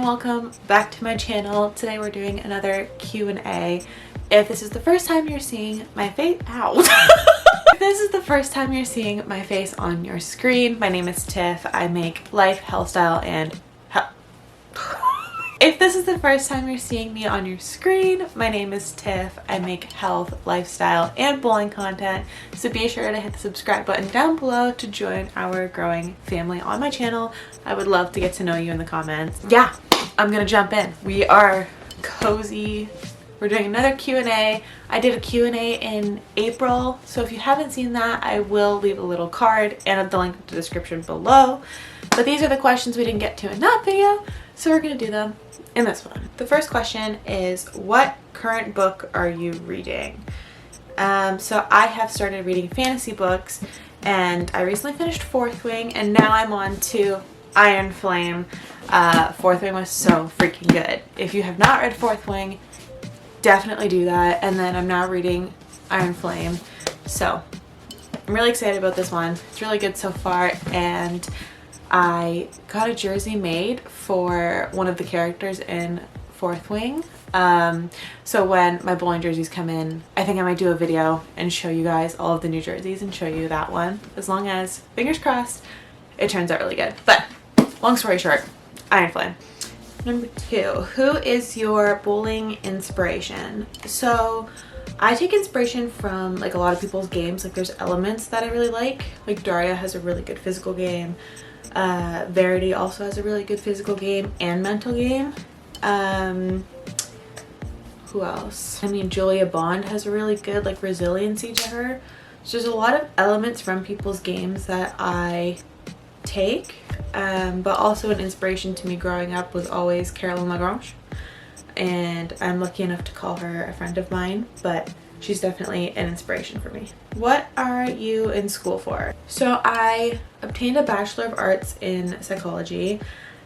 welcome back to my channel. Today we're doing another Q&A. If this is the first time you're seeing my face, If this is the first time you're seeing my face on your screen, my name is Tiff. I make life, health, style, and If this is the first time you're seeing me on your screen, my name is Tiff. I make health, lifestyle, and bowling content. So be sure to hit the subscribe button down below to join our growing family on my channel. I would love to get to know you in the comments. Yeah, I'm gonna jump in. We are cozy. We're doing another Q&A. I did a Q&A in April, so if you haven't seen that, I will leave a little card and the link in the description below. But these are the questions we didn't get to in that video, so we're gonna do them in this one. The first question is, what current book are you reading? So I have started reading fantasy books, and I recently finished Fourth Wing, and now I'm on to Iron Flame. Fourth Wing was so freaking good. If you have not read Fourth Wing, definitely do that. And then I'm now reading Iron Flame, so I'm really excited about this one. It's really good so far, and I got a jersey made for one of the characters in Fourth Wing. So when my bowling jerseys come in, I think I might do a video and show you guys all of the new jerseys and show you that one, as long as, fingers crossed, it turns out really good. But long story short, Iron Flame. Number 2, who is your bowling inspiration? So I take inspiration from like a lot of people's games. Like there's elements that I really like Daria has a really good physical game. Verity also has a really good physical game and mental game. Who else? I mean, Julia Bond has a really good like resiliency to her. So there's a lot of elements from people's games that I take, but also an inspiration to me growing up was always Caroline Lagrange, and I'm lucky enough to call her a friend of mine, but she's definitely an inspiration for me. What are you in school for? So I obtained a Bachelor of Arts in Psychology,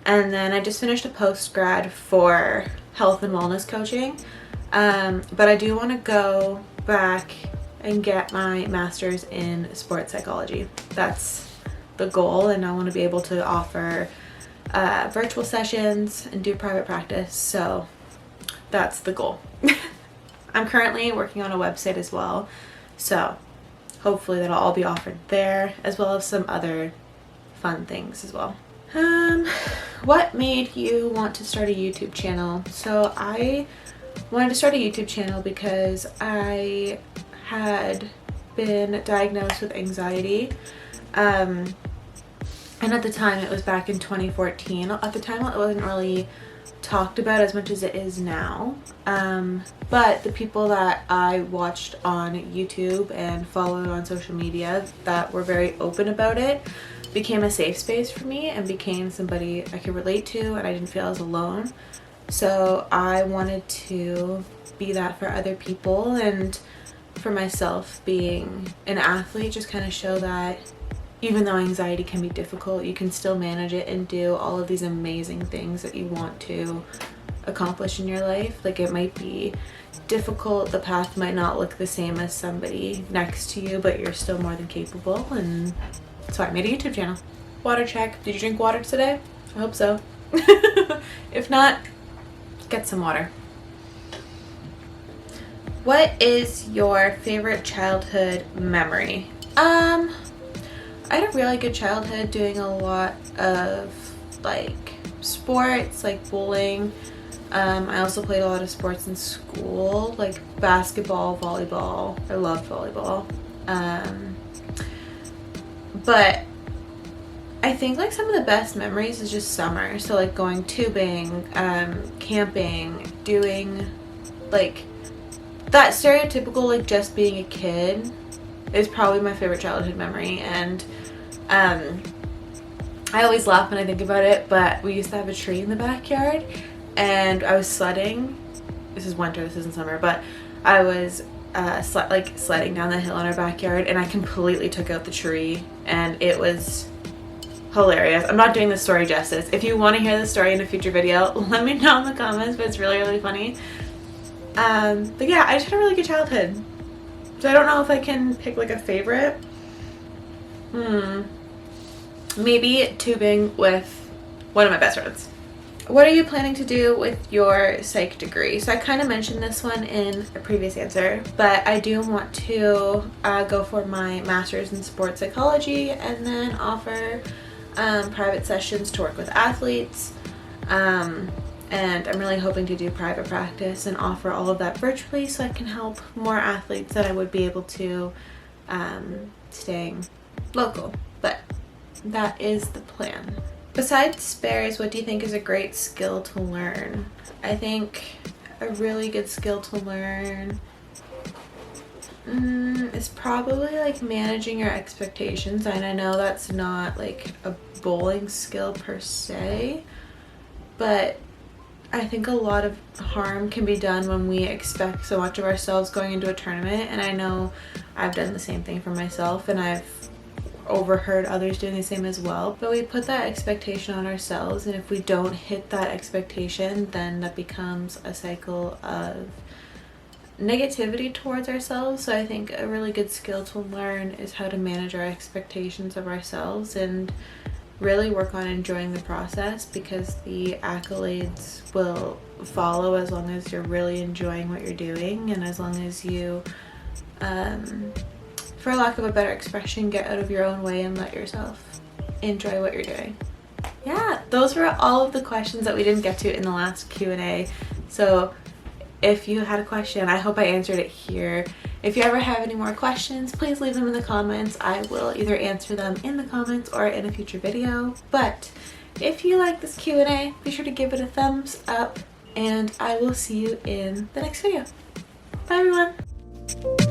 and then I just finished a post-grad for health and wellness coaching, but I do want to go back and get my master's in sports psychology. That's the goal, and I want to be able to offer virtual sessions and do private practice, so that's the goal. I'm currently working on a website as well, so hopefully that'll all be offered there, as well as some other fun things as well. What made you want to start a YouTube channel? So I wanted to start a YouTube channel because I had been diagnosed with anxiety, and at the time, it was back in 2014. At the time, it wasn't really talked about as much as it is now, but the people that I watched on YouTube and followed on social media that were very open about it became a safe space for me and became somebody I could relate to, and I didn't feel as alone. So I wanted to be that for other people, and for myself, being an athlete, just kind of show that even though anxiety can be difficult, you can still manage it and do all of these amazing things that you want to accomplish in your life. Like, it might be difficult, the path might not look the same as somebody next to you, but you're still more than capable, and so I made a YouTube channel. Water check. Did you drink water today? I hope so. If not, get some water. What is your favorite childhood memory? I had a really good childhood, doing a lot of like sports, like bowling. I also played a lot of sports in school, like basketball, volleyball. I loved volleyball. But I think like some of the best memories is just summer. So like going tubing, camping, doing like that stereotypical like just being a kid is probably my favorite childhood memory. And I always laugh when I think about it, but we used to have a tree in the backyard, and I was sledding. This is winter, this isn't summer, but I was sledding down the hill in our backyard, and I completely took out the tree, and it was hilarious. I'm not doing this story justice. If you want to hear the story in a future video, let me know in the comments, but it's really, really funny. But yeah, I just had a really good childhood. So I don't know if I can pick like a favorite. Maybe tubing with one of my best friends. what are you planning to do with your psych degree? So I kind of mentioned this one in a previous answer, but I do want to go for my master's in sports psychology and then offer private sessions to work with athletes. And I'm really hoping to do private practice and offer all of that virtually so I can help more athletes than I would be able to staying local. But that is the plan. Besides spares, what do you think is a great skill to learn? I think a really good skill to learn is probably like managing your expectations. And I know that's not like a bowling skill per se, but I think a lot of harm can be done when we expect so much of ourselves going into a tournament. And I know I've done the same thing for myself, and I've overheard others doing the same as well. But we put that expectation on ourselves, and if we don't hit that expectation, then that becomes a cycle of negativity towards ourselves. So I think a really good skill to learn is how to manage our expectations of ourselves and really work on enjoying the process, because the accolades will follow as long as you're really enjoying what you're doing, and as long as you for lack of a better expression, get out of your own way and let yourself enjoy what you're doing. Yeah, those were all of the questions that we didn't get to in the last Q&A. So if you had a question, I hope I answered it here. If you ever have any more questions, please leave them in the comments. I will either answer them in the comments or in a future video. But if you like this Q&A, be sure to give it a thumbs up, and I will see you in the next video. Bye everyone.